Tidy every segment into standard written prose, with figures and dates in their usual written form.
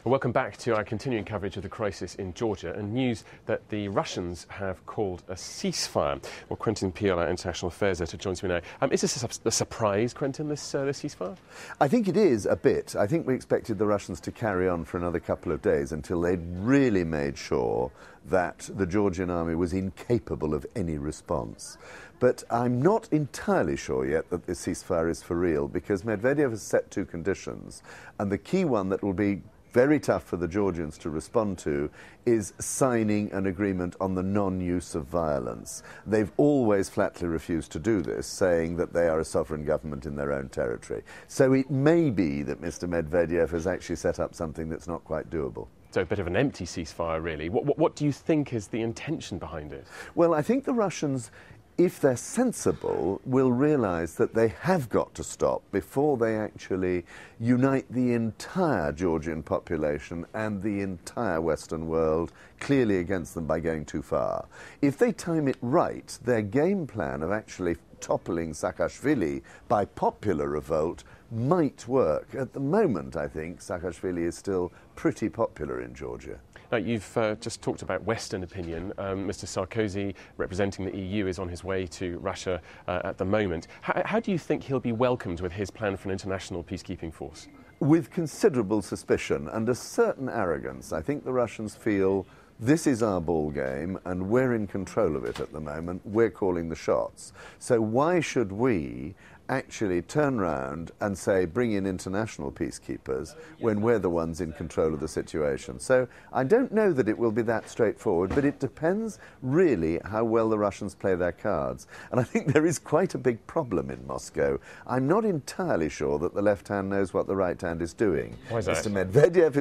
Welcome back to our continuing coverage of the crisis in Georgia and news that the Russians have called a ceasefire. Well, Quentin Peel, our international affairs editor, joins me now. Is this a surprise, Quentin, this ceasefire? I think it is a bit. I think we expected the Russians to carry on for another couple of days until they'd really made sure that the Georgian army was incapable of any response. But I'm not entirely sure yet that this ceasefire is for real, because Medvedev has set two conditions, and the key one that will be very tough for the Georgians to respond to is signing an agreement on the non-use of violence. They've always flatly refused to do this, saying that they are a sovereign government in their own territory. So it may be that Mr. Medvedev has actually set up something that's not quite doable. So a bit of an empty ceasefire, really. What do you think is the intention behind it? Well, I think the Russians, if they're sensible, will realise that they have got to stop before they actually unite the entire Georgian population and the entire Western world clearly against them by going too far. If they time it right, their game plan of actually toppling Saakashvili by popular revolt might work. At the moment, I think, Saakashvili is still pretty popular in Georgia. Now, you've just talked about Western opinion. Mr. Sarkozy, representing the EU, is on his way to Russia at the moment. How do you think he'll be welcomed with his plan for an international peacekeeping force? With considerable suspicion and a certain arrogance. I think the Russians feel this is our ball game and we're in control of it at the moment. We're calling the shots. So why should we actually turn round and say bring in international peacekeepers when we're the ones in control of the situation? So I don't know that it will be that straightforward, but it depends really how well the Russians play their cards. And I think there is quite a big problem in Moscow. I'm not entirely sure that the left hand knows what the right hand is doing. Why is that? Mr. Medvedev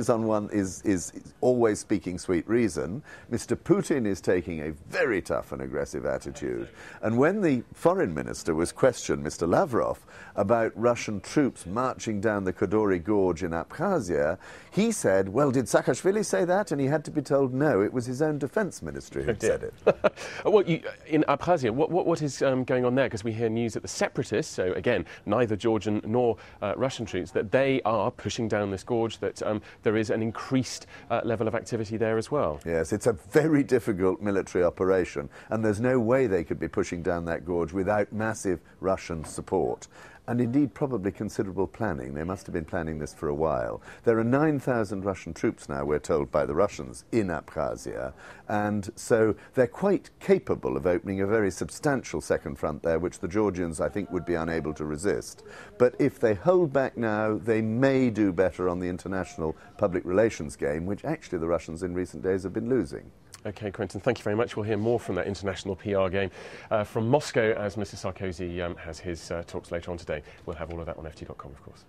is always speaking sweet reason. Mr. Putin is taking a very tough and aggressive attitude. And when the foreign minister was questioned, Mr. Lavrov, about Russian troops marching down the Kadori Gorge in Abkhazia, he said, well, did Saakashvili say that? And he had to be told, no, it was his own defence ministry who said it. Well, in Abkhazia, what is going on there? Because we hear news that the separatists, so again, neither Georgian nor Russian troops, that they are pushing down this gorge, that there is an increased level of activity there as well. Yes, it's a very difficult military operation, and there's no way they could be pushing down that gorge without massive Russian support. And indeed probably considerable planning. They must have been planning this for a while. There are 9,000 Russian troops now, we're told by the Russians, in Abkhazia, and so they're quite capable of opening a very substantial second front there, which the Georgians, I think, would be unable to resist. But if they hold back now, they may do better on the international public relations game, which actually the Russians in recent days have been losing. OK, Quentin, thank you very much. We'll hear more from that international PR game from Moscow as Mr. Sarkozy has his talks later on today. We'll have all of that on ft.com, of course.